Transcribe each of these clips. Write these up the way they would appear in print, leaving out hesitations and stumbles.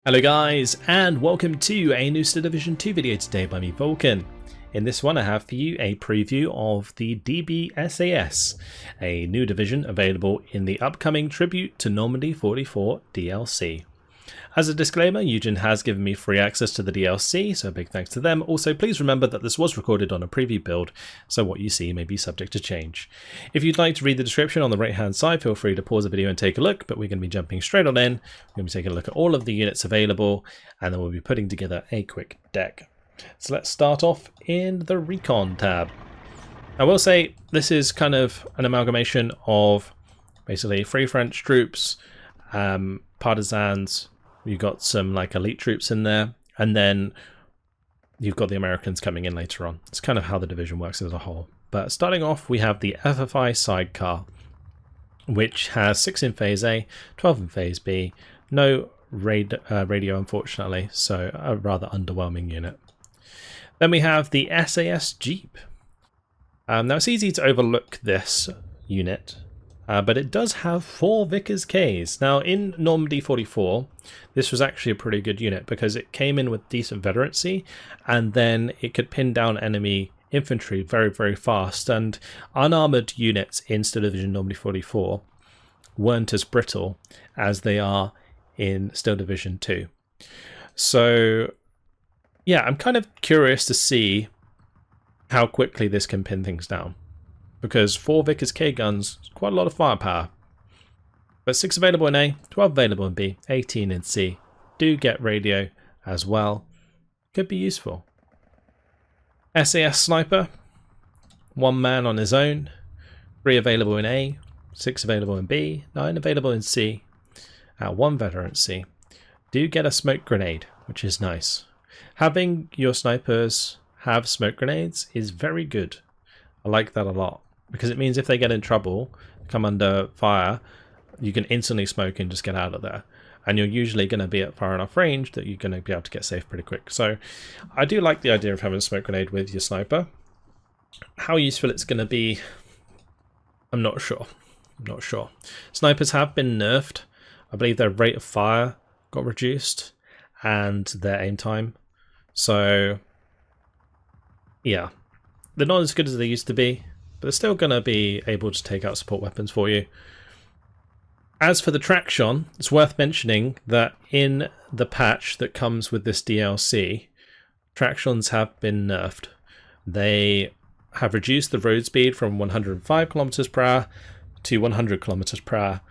Hello guys, and welcome to a new Star Division 2 video today by me, Vulcan. In this one I have for you a preview of the DBSAS, a new division available in the upcoming Tribute to Normandy 44 DLC. As a disclaimer, Eugen has given me free access to the DLC, so a big thanks to them. Also, please remember that this was recorded on a preview build, so what you see may be subject to change. If you'd like to read the description on the right hand side, feel free to pause the video and take a look, but we're going to be jumping straight on in. We're going to be taking a look at all of the units available, and then we'll be putting together a quick deck. So let's start off in the Recon tab. I will say this is kind of an amalgamation of basically Free French troops, partisans. You've got some like elite troops in there, and then you've got the Americans coming in later on. It's kind of how the division works as a whole. But starting off, we have the FFI sidecar, which has 6 in Phase A, 12 in Phase B. No radio, unfortunately, so a rather underwhelming unit. Then we have the SAS Jeep. Now it's easy to overlook this unit, but it does have 4 Vickers Ks. Now in Normandy 44, this was actually a pretty good unit because it came in with decent veterancy, and then it could pin down enemy infantry very, very fast. And unarmoured units in Star Division Normandy 44 weren't as brittle as they are in Star Division 2. So yeah, I'm kind of curious to see how quickly this can pin things down, because 4 Vickers K guns is quite a lot of firepower. But 6 available in A, 12 available in B, 18 in C. Do get radio as well. Could be useful. SAS Sniper, 1 man on his own, 3 available in A, 6 available in B, 9 available in C, 1 veteran C. Do get a smoke grenade, which is nice. Having your snipers have smoke grenades is very good. I like that a lot, because it means if they get in trouble, come under fire, you can instantly smoke and just get out of there. And you're usually going to be at far enough range that you're going to be able to get safe pretty quick. So I do like the idea of having a smoke grenade with your sniper. How useful it's going to be, I'm not sure. Snipers have been nerfed. I believe their rate of fire got reduced and their aim time. So yeah, they're not as good as they used to be, but they're still going to be able to take out support weapons for you. As for the traction, it's worth mentioning that in the patch that comes with this DLC, tractions have been nerfed. They have reduced the road speed from 105 km per hour to 100 km per hour,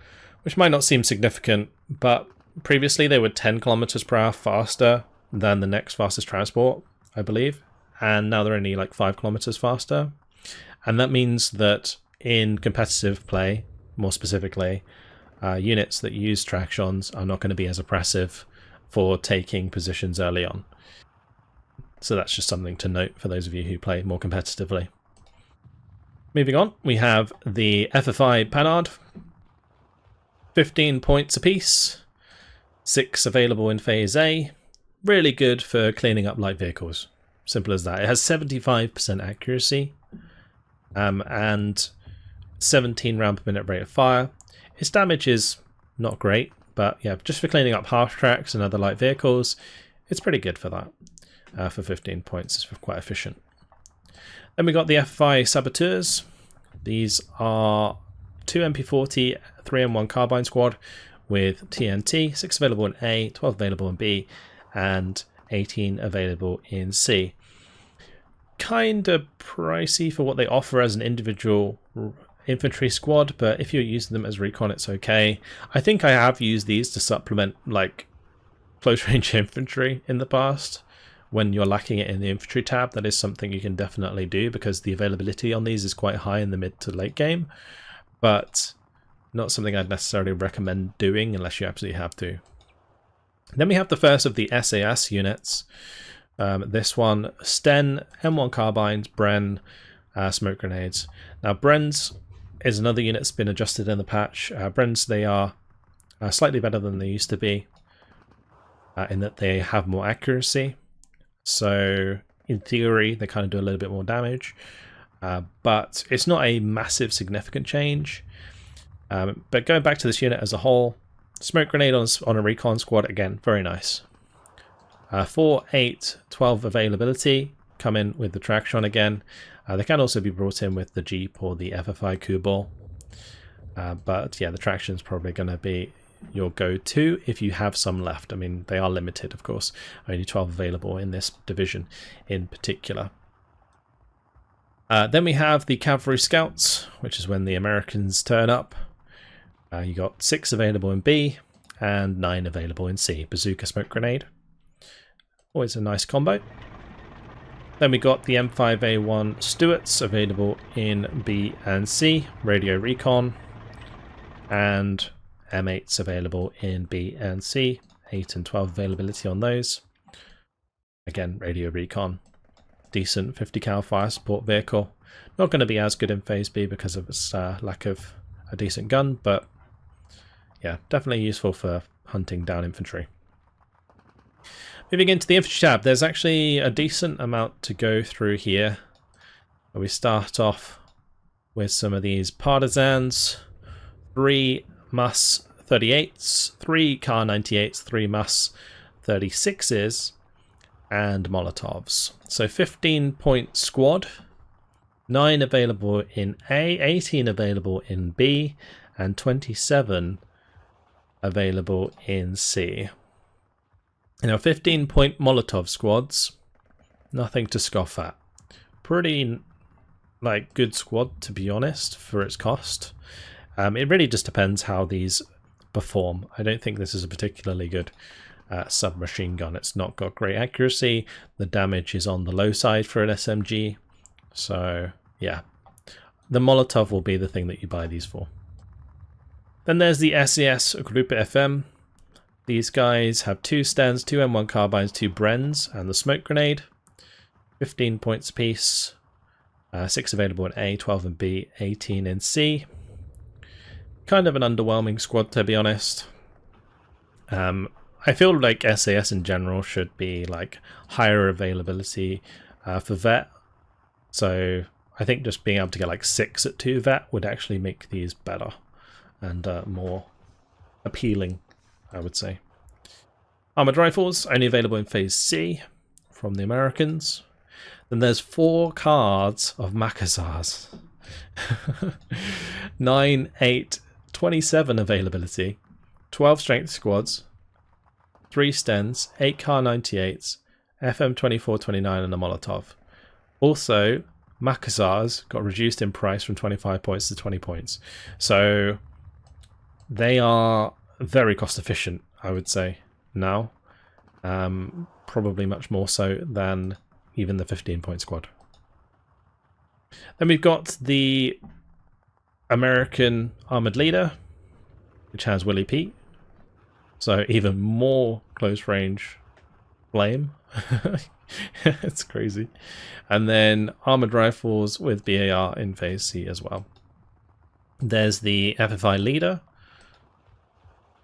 which might not seem significant, but previously they were 10 km per hour faster than the next fastest transport, I believe, and now they're only like 5 km faster. And that means that in competitive play, more specifically, units that use tractions are not going to be as oppressive for taking positions early on. So that's just something to note for those of you who play more competitively. Moving on, we have the FFI Panhard, 15 points apiece, 6 available in Phase A, really good for cleaning up light vehicles. Simple as that. It has 75% accuracy and 17 round per minute rate of fire. Its damage is not great, but yeah, just for cleaning up half tracks and other light vehicles, it's pretty good for that. For 15 points, it's quite efficient. Then we got the FFI Saboteurs. These are 2 MP40, 3M1 carbine squad with TNT, 6 available in A, 12 available in B, and 18 available in C. Kind of pricey for what they offer as an individual infantry squad, but if you're using them as recon, it's okay. I think I have used these to supplement like close range infantry in the past. When you're lacking it in the infantry tab, that is something you can definitely do, because the availability on these is quite high in the mid to late game, but not something I'd necessarily recommend doing unless you absolutely have to. Then we have the first of the SAS units. This one, Sten, M1 carbines, Bren, smoke grenades. Now Bren's is another unit that's been adjusted in the patch. Bren's, they are slightly better than they used to be in that they have more accuracy. So in theory, they kind of do a little bit more damage, but it's not a massive significant change. But going back to this unit as a whole, Smoke grenade on a recon squad, again, very nice. 4, 8, 12 availability, come in with the traction again. They can also be brought in with the Jeep or the FFI Kubal. But yeah, the traction is probably going to be your go-to if you have some left. I mean, they are limited, of course. Only 12 available in this division in particular. Then we have the Cavalry Scouts, which is when the Americans turn up. You got 6 available in B and 9 available in C. Bazooka Smoke Grenade. Always a nice combo. Then we got the M5A1 Stuarts available in B and C. Radio Recon. And M8s available in B and C. 8 and 12 availability on those. Again, Radio Recon. Decent 50 cal fire support vehicle. Not going to be as good in Phase B because of its lack of a decent gun, but yeah, definitely useful for hunting down infantry. Moving into the infantry tab, there's actually a decent amount to go through here. We start off with some of these partisans. 3 MUS 38s, 3 Kar 98s, 3 MUS 36s, and Molotovs. So 15-point squad, 9 available in A, 18 available in B, and 27 available in C. Now 15-point Molotov squads, nothing to scoff at. Pretty good squad, to be honest, for its cost. It really just depends how these perform. I don't think this is a particularly good submachine gun. It's not got great accuracy. The damage is on the low side for an SMG. So yeah, the Molotov will be the thing that you buy these for. Then there's the SAS Group FM. These guys have 2 Stens, 2 M1 carbines, 2 Brens, and the smoke grenade. 15 points apiece. 6 available in A, 12 in B, 18 in C. Kind of an underwhelming squad, to be honest. I feel like SAS in general should be higher availability for vet. So I think just being able to get 6 at 2 vet would actually make these better and more appealing, I would say. Armored rifles only available in Phase C from the Americans. Then there's 4 cards of Makassars. 9, 8, 27 availability, 12 strength squads, 3 Stens, 8 Kar 98s, FM 2429 and a Molotov. Also, Makassars got reduced in price from 25 points to 20 points. So they are very cost efficient, I would say, now. Probably much more so than even the 15-point squad. Then we've got the American Armored Leader, which has Willie Pete. So even more close range flame. It's crazy. And then armored rifles with BAR in Phase C as well. There's the FFI Leader,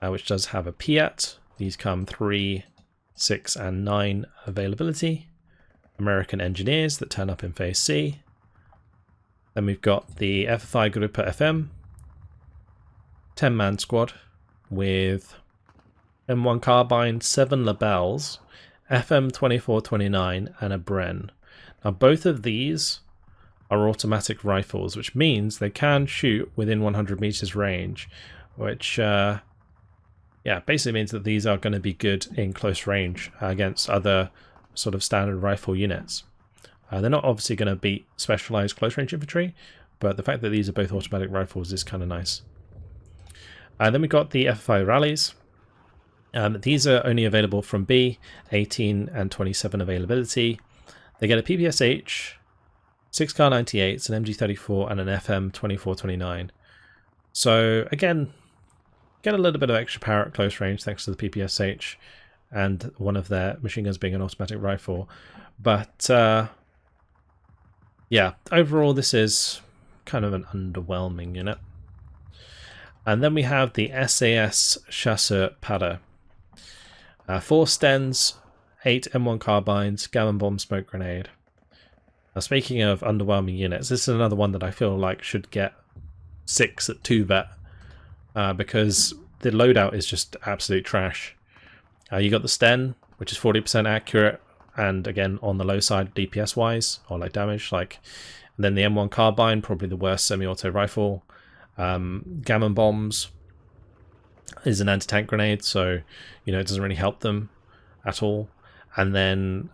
which does have a Piat. These come 3, 6, and 9 availability. American Engineers that turn up in Phase C. Then we've got the FFI Gruppe FM, 10-man squad with M1 carbine, 7 labels, FM 2429, and a Bren. Now both of these are automatic rifles, which means they can shoot within 100 meters range, which basically means that these are going to be good in close range against other sort of standard rifle units. They're not obviously going to beat specialized close range infantry, but the fact that these are both automatic rifles is kind of nice. Then we got the FFI rallies. These are only available from B, 18 and 27 availability. They get a PPSH, 6 Kar 98s, an MG34, and an FM 2429. So again, get a little bit of extra power at close range thanks to the PPSH and one of their machine guns being an automatic rifle. But yeah, overall this is kind of an underwhelming unit. And then we have the SAS Chasseur Padder. 4 Stens, 8 M1 carbines, gammon bomb, smoke grenade. Now speaking of underwhelming units, this is another one that I feel like should get 6 at 2 vet because the loadout is just absolute trash. You got the Sten, which is 40% accurate, and again on the low side DPS wise, or like damage. Like, and then the M1 carbine, probably the worst semi-auto rifle. Gammon bombs is an anti-tank grenade, so you know it doesn't really help them at all. And then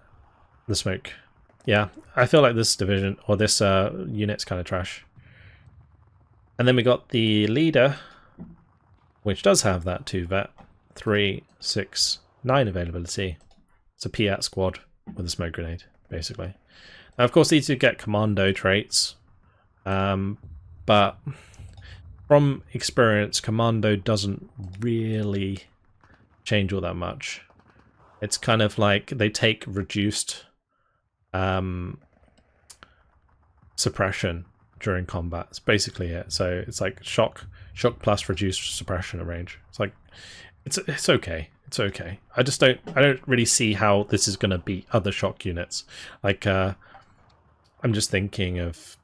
the smoke. Yeah, I feel like this division or this unit's kind of trash. And then we got the leader, which does have that 2 vet, 3, 6, 9 availability. It's a Piat squad with a smoke grenade, basically. Now, of course, these do get commando traits, but from experience, commando doesn't really change all that much. It's kind of like they take reduced suppression during combat. It's basically it. So it's like shock plus reduced suppression at range. It's like it's okay. It's okay. I don't really see how this is going to beat other shock units. Like I'm just thinking of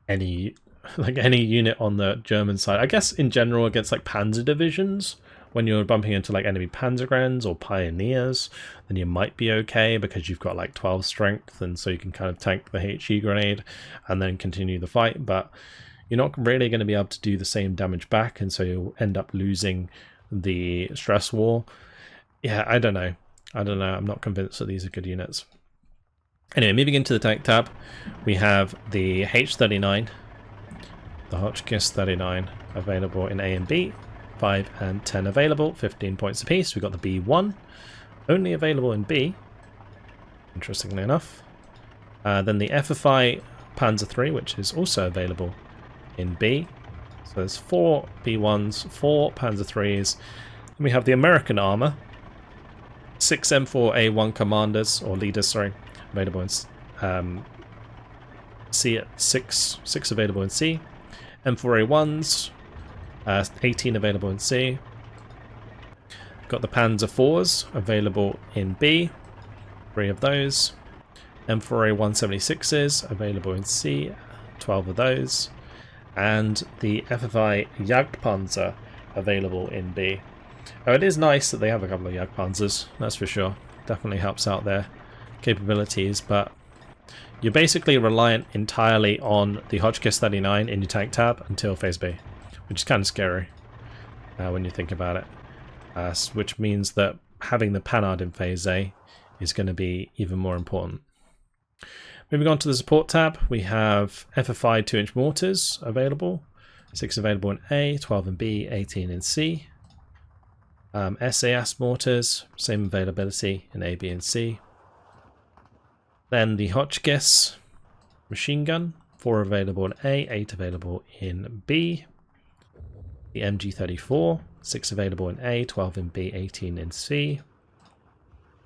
any unit on the German side. I guess in general against like panzer divisions, when you're bumping into like enemy Panzergrens or Pioneers, then you might be okay because you've got like 12 strength, and so you can kind of tank the HE grenade and then continue the fight. But you're not really going to be able to do the same damage back, and so you'll end up losing the stress war. Yeah, I don't know. I'm not convinced that these are good units. Anyway, moving into the tank tab, we have the H39, the Hotchkiss 39 available in A and B. 5 and 10 available, 15 points apiece. We've got the B1, only available in B, interestingly enough. Then the FFI Panzer III, which is also available in B. So there's 4 B1s, 4 Panzer IIIs. And we have the American armor, 6 M4A1 commanders, or leaders, sorry, available in C at 6 available in C. M4A1s, 18 available in C. Got the Panzer IVs available in B, 3 of those. M4A 176s available in C, 12 of those. And the FFI Jagdpanzer available in B. Oh, it is nice that they have a couple of Jagdpanzers, that's for sure. Definitely helps out their capabilities, but you're basically reliant entirely on the Hotchkiss 39 in your tank tab until Phase B, which is kind of scary when you think about it. Which means that having the Panhard in Phase A is going to be even more important. Moving on to the support tab, we have FFI 2-inch mortars available. 6 available in A, 12 in B, 18 in C. SAS mortars, same availability in A, B and C. Then the Hotchkiss machine gun, 4 available in A, 8 available in B. The MG34, 6 available in A, 12 in B, 18 in C.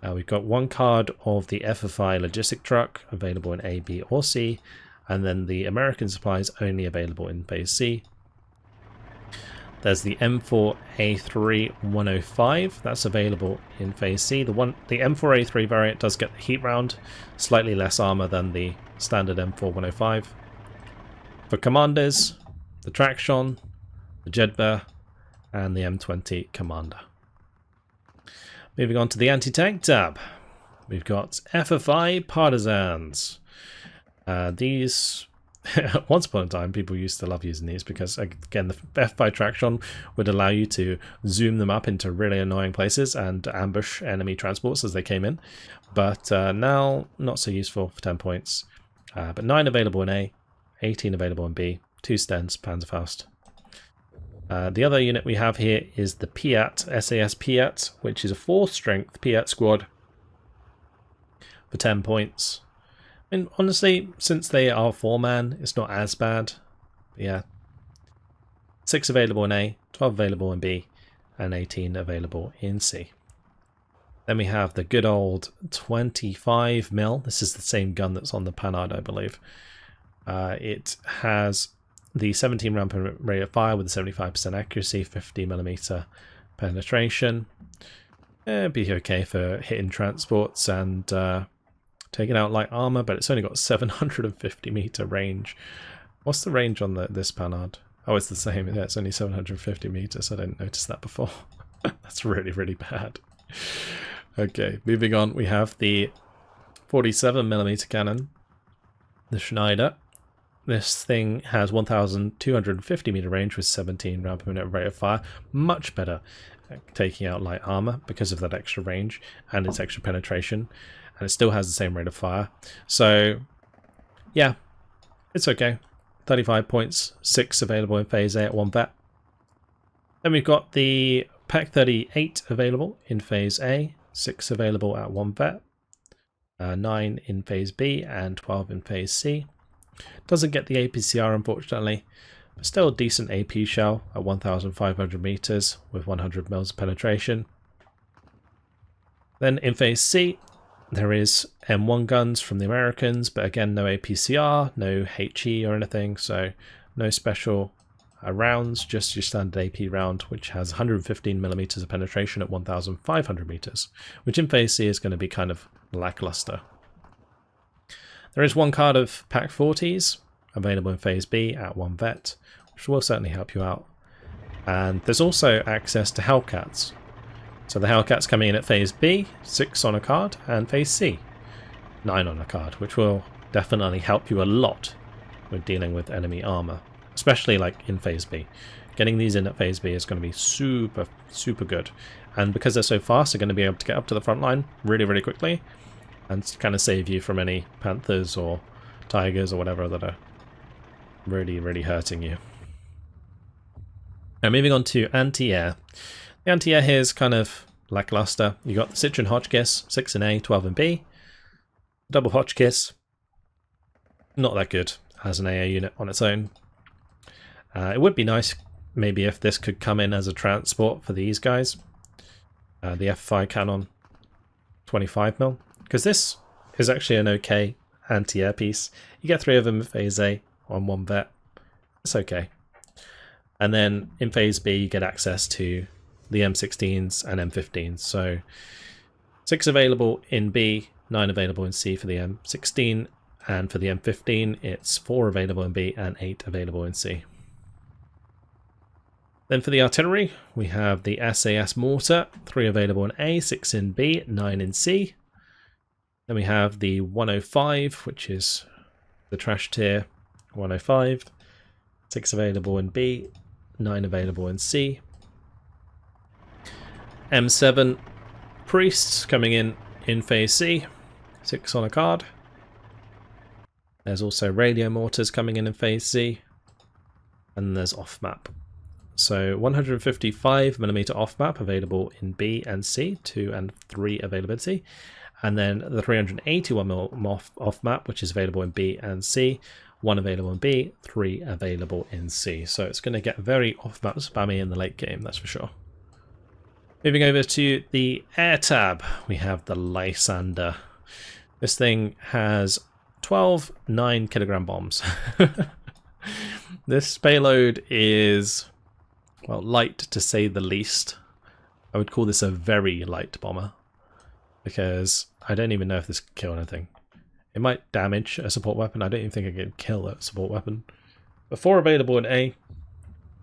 We've got 1 card of the FFI logistic truck available in A, B or C, and then the American supplies only available in Phase C. There's the M4A3 105, that's available in Phase C. The M4A3 variant does get the heat round, slightly less armor than the standard M4 105. For commanders, the Traction, the Jedburgh, and the M20 Commander. Moving on to the anti-tank tab, we've got FFI Partisans. These, once upon a time, people used to love using these because, again, the FFI Traction would allow you to zoom them up into really annoying places and ambush enemy transports as they came in. But now, not so useful for 10 points. But 9 available in A, 18 available in B, 2 Stens, Panzerfaust. The other unit we have here is the Piat, SAS Piat, which is a 4-strength Piat squad for 10 points. And honestly, since they are 4-man, it's not as bad. But yeah, 6 available in A, 12 available in B, and 18 available in C. Then we have the good old 25mm. This is the same gun that's on the Panhard, I believe. It has the 17 round rate of fire with a 75% accuracy, 50mm penetration. It'd be okay for hitting transports and taking out light armor, but it's only got 750 meter range. What's the range on this Panhard? Oh, it's the same. Yeah, it's only 750 meters. I didn't notice that before. That's really, really bad. Okay, moving on. We have the 47mm cannon, the Schneider. This thing has 1,250 meter range with 17 round per minute rate of fire. Much better at taking out light armor because of that extra range and its extra penetration. And it still has the same rate of fire. So, yeah, it's okay. 35 points, 6 available in Phase A at 1 vet. Then we've got the Pack 38 available in Phase A, 6 available at 1 vet, 9 in Phase B, and 12 in Phase C. Doesn't get the APCR unfortunately, but still a decent AP shell at 1,500 meters with 100 mils of penetration. Then in Phase C, there is M1 guns from the Americans, but again no APCR, no HE or anything, so no special rounds, just your standard AP round, which has 115 millimeters of penetration at 1,500 meters, which in Phase C is going to be kind of lackluster. There is one card of Pack 40s available in Phase B at 1 vet, which will certainly help you out. And there's also access to Hellcats. So the Hellcats coming in at Phase B, 6 on a card, and Phase C, 9 on a card, which will definitely help you a lot with dealing with enemy armor, especially like in Phase B. Getting these in at Phase B is going to be super, super good. And because they're so fast, they're going to be able to get up to the front line really, really quickly and kind of save you from any Panthers or Tigers or whatever that are really, really hurting you. Now moving on to anti-air. The anti-air here is kind of lackluster. You got the Citroen Hotchkiss, 6 in A, 12 in B. Double Hotchkiss, not that good as an AA unit on its own. It would be nice maybe if this could come in as a transport for these guys. The F5 cannon, 25mm. Because this is actually an okay anti-air piece. You get 3 of them in Phase A on 1 vet. It's okay. And then in Phase B you get access to the M16s and M15s. So 6 available in B, 9 available in C for the M16, and for the M15 it's 4 available in B and 8 available in C. Then for the artillery we have the SAS mortar, 3 available in A, 6 in B, 9 in C. Then we have the 105, which is the trash tier 105, 6 available in B, 9 available in C. M7 priests coming in Phase C, 6 on a card. There's also radio mortars coming in Phase C, and there's off map. So 155mm off map available in B and C, 2 and 3 availability. And then the 381mm off map, which is available in B and C, 1 available in B, 3 available in C. So it's going to get very off map spammy in the late game, that's for sure. Moving over to the air tab, we have the Lysander. This thing has 12 9kg bombs. This payload is, well, light to say the least. I would call this a very light bomber, because I don't even know if this can kill anything. It might damage a support weapon. I don't even think it can kill a support weapon. But 4 available in A,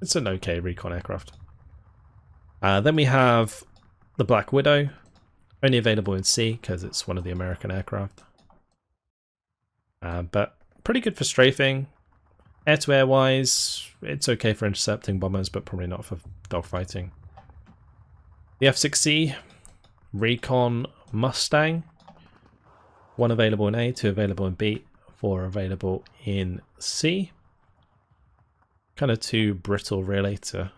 it's an okay recon aircraft. Then we have the Black Widow, only available in C because it's one of the American aircraft. But pretty good for strafing. Air-to-air wise, it's okay for intercepting bombers, but probably not for dogfighting. The F6C, Recon Mustang, 1 available in A, 2 available in B, 4 available in C. Kind of too brittle really to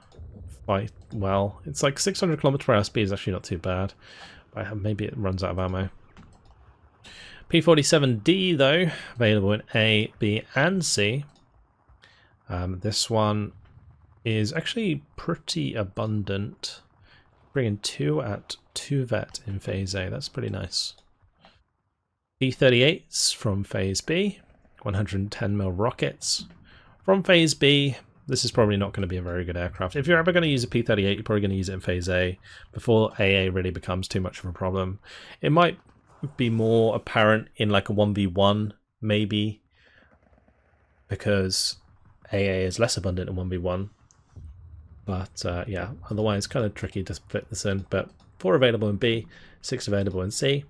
fight well. It's like 600 km/h speed is actually not too bad, but maybe it runs out of ammo. P-47D though, available in A, B and C. This one is actually pretty abundant. Bringing 2 at 2 vet in Phase A, that's pretty nice. P-38s from Phase B, 110mm rockets. From Phase B, this is probably not going to be a very good aircraft. If you're ever going to use a P-38, you're probably going to use it in Phase A before AA really becomes too much of a problem. It might be more apparent in like a 1v1 maybe, because AA is less abundant in 1v1. But yeah, otherwise kind of tricky to fit this in. But 4 available in B, 6 available in C.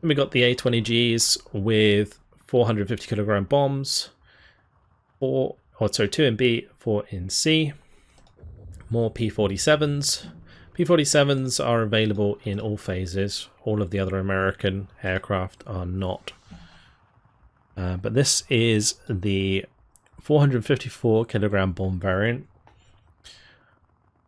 Then we got the A20Gs with 450 kilogram bombs. 2 in B, 4 in C. More P-47s. P-47s are available in all phases. All of the other American aircraft are not. But this is the 454 kilogram bomb variant.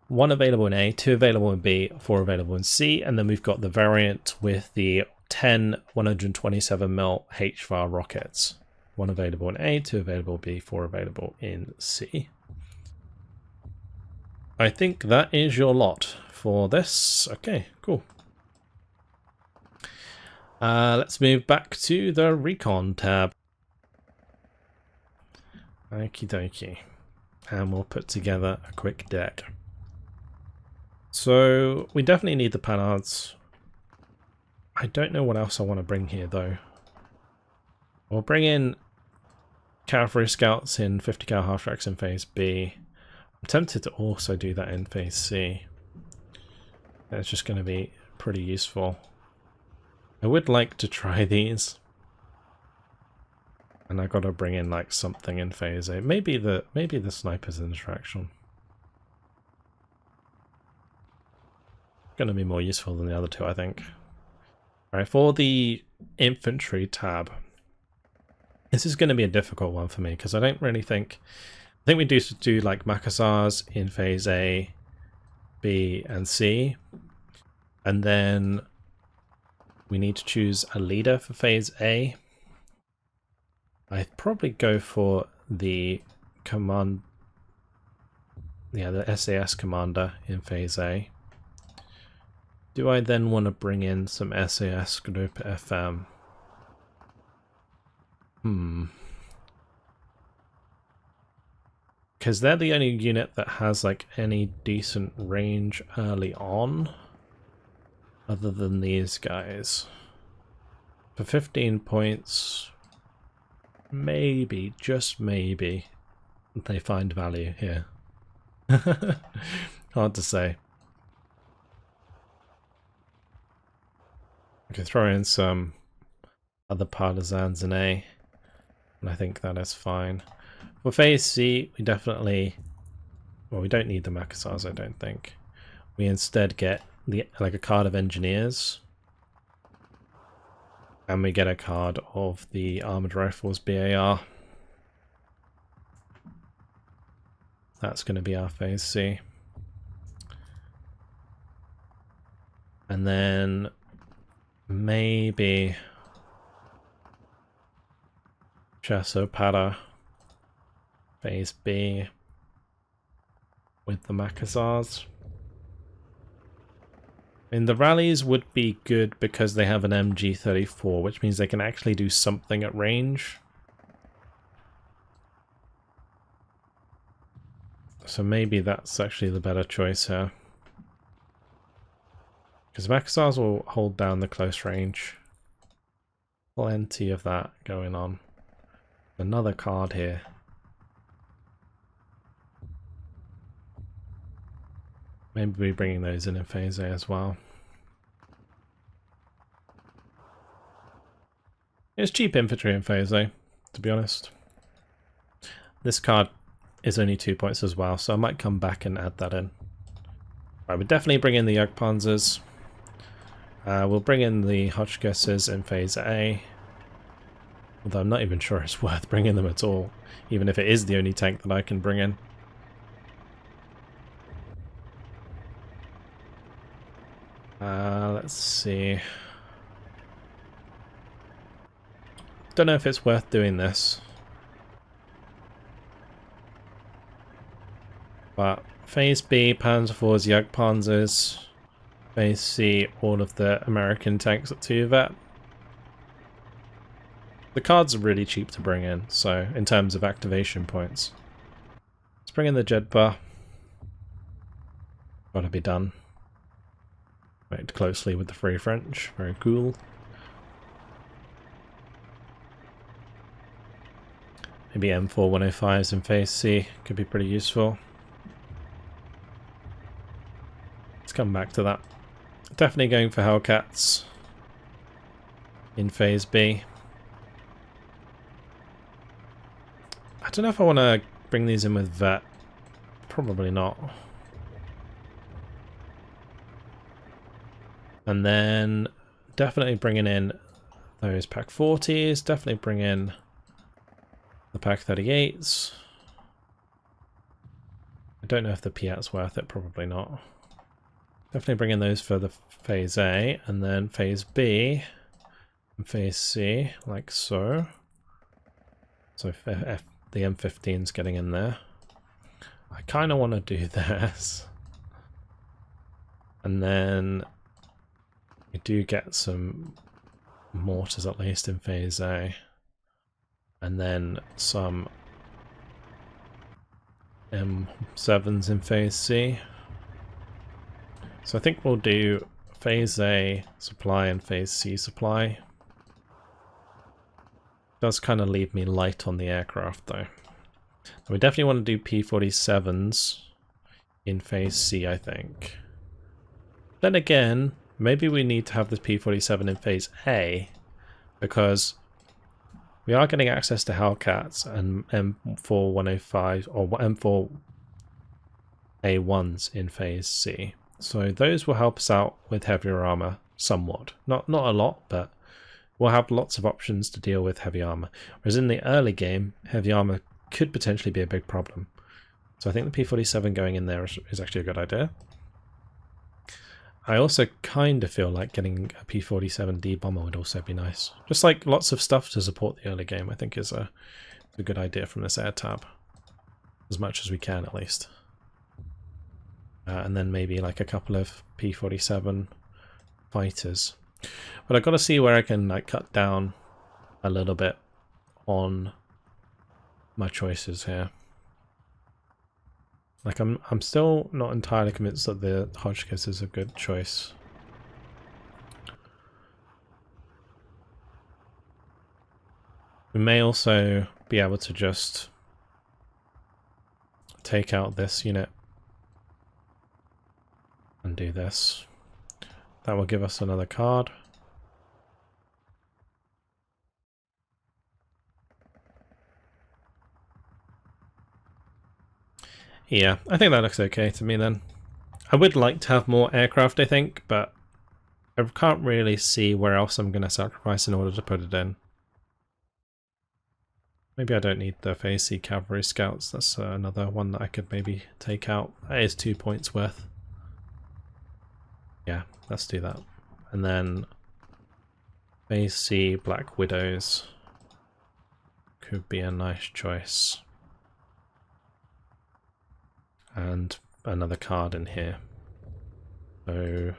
1 available in A, 2 available in B, 4 available in C, and then we've got the variant with the 10 127mm HVAR rockets. 1 available in A, 2 available in B, 4 available in C. I think that is your lot for this. Okay, cool. Let's move back to the Recon tab. Okie dokie. And we'll put together a quick deck. So we definitely need the Panhards. I don't know what else I want to bring here though. We'll bring in cavalry scouts in 50 cal half tracks in phase B. I'm tempted to also do that in phase C. That's just going to be pretty useful. I would like to try these. And I gotta bring in like something in phase A. Maybe the snipers interaction. Gonna be more useful than the other two, I think. Alright, for the infantry tab. This is gonna be a difficult one for me because I don't really think we do like Macassars in phase A, B, and C. And then we need to choose a leader for phase A. I'd probably go for the the SAS commander in phase A. Do I then want to bring in some SAS Group FM? Because they're the only unit that has like any decent range early on, other than these guys. For 15 points, maybe, just maybe, they find value here. Hard to say. I could throw in some other partisans in A, and I think that is fine. For phase C, we definitely, well, we don't need the Macassars, I don't think. We instead get like a card of engineers, and we get a card of the armored rifles BAR. That's going to be our phase C. And then maybe Chasopara phase B with the Macassars. I mean, the rallies would be good because they have an MG34, which means they can actually do something at range. So maybe that's actually the better choice here. Because Macassars will hold down the close range. Plenty of that going on. Another card here. Maybe we're bringing those in phase A as well. It's cheap infantry in phase A, to be honest. This card is only 2 points as well, so I might come back and add that in. Right, we'll definitely bring in the Jagdpanzers. We'll bring in the Hotchkisses in phase A. Although I'm not even sure it's worth bringing them at all, even if it is the only tank that I can bring in. Let's see. Don't know if it's worth doing this. But phase B, Panzer IVs, Jagdpanzers. Phase C, all of the American tanks at 2vet. The cards are really cheap to bring in, so in terms of activation points. Let's bring in the Jedpa. Gotta be done. Worked closely with the Free French, very cool. Maybe M4 105s in phase C could be pretty useful. Let's come back to that. Definitely going for Hellcats in phase B. I don't know if I want to bring these in with Vet. Probably not. And then definitely bringing in those Pack 40s. Definitely bring in the Pack 38s. I don't know if the Piat's worth it. Probably not. Definitely bring in those for the phase A, and then phase B and phase C, like so. So the M15's getting in there. I kind of want to do this. And then we do get some mortars at least in phase A. And then some M7s in phase C. So I think we'll do phase A supply and phase C supply. Does kind of leave me light on the aircraft though. We definitely want to do P-47s in phase C, I think. Then again, maybe we need to have this P-47 in phase A, because we are getting access to Hellcats and M4 105 or M4 A1s in phase C. So those will help us out with heavier armor somewhat. Not a lot, but we'll have lots of options to deal with heavy armor. Whereas in the early game, heavy armor could potentially be a big problem. So I think the P-47 going in there is actually a good idea. I also kind of feel like getting a P-47D bomber would also be nice. Just like lots of stuff to support the early game, I think is a good idea from this air tab. As much as we can, at least. And then maybe like a couple of P-47 fighters. But I've got to see where I can like cut down a little bit on my choices here. Like I'm still not entirely convinced that the Hotchkiss is a good choice. We may also be able to just take out this unit and do this. That will give us another card. Yeah, I think that looks okay to me then. I would like to have more aircraft, I think, but I can't really see where else I'm going to sacrifice in order to put it in. Maybe I don't need the phase C cavalry scouts. That's another one that I could maybe take out. That is 2 points worth. Yeah, let's do that. And then phase C Black Widows could be a nice choice. And another card in here. So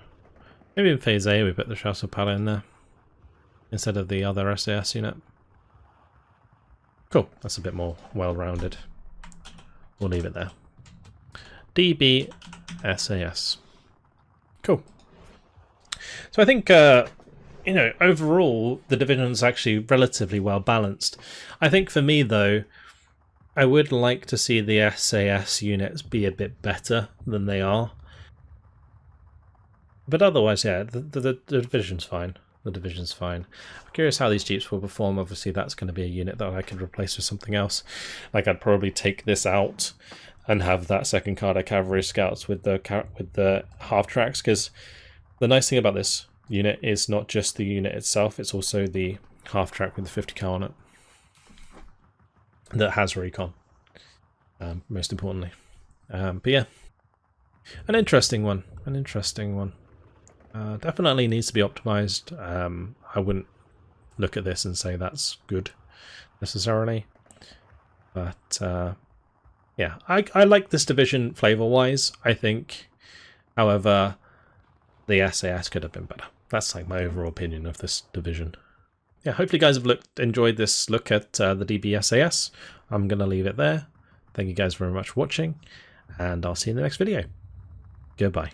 maybe in phase A we put the Chasseur Palais in there instead of the other SAS unit. Cool, that's a bit more well-rounded. We'll leave it there. DBSAS. Cool. So I think, you know, overall the division's actually relatively well balanced. I think for me though, I would like to see the SAS units be a bit better than they are. But otherwise, yeah, the division's fine. The division's fine. I'm curious how these Jeeps will perform. Obviously, that's going to be a unit that I could replace with something else. Like, I'd probably take this out and have that second card of Cavalry Scouts with the half tracks, because the nice thing about this unit is not just the unit itself, it's also the half track with the 50 cal on it. That has Recon, most importantly. But yeah, an interesting one. Definitely needs to be optimized. I wouldn't look at this and say that's good necessarily, but yeah, I like this division flavor-wise, I think. However, the SAS could have been better. That's like my overall opinion of this division. Yeah, hopefully you guys have enjoyed this look at the DBSAS. I'm going to leave it there. Thank you guys very much for watching, and I'll see you in the next video. Goodbye.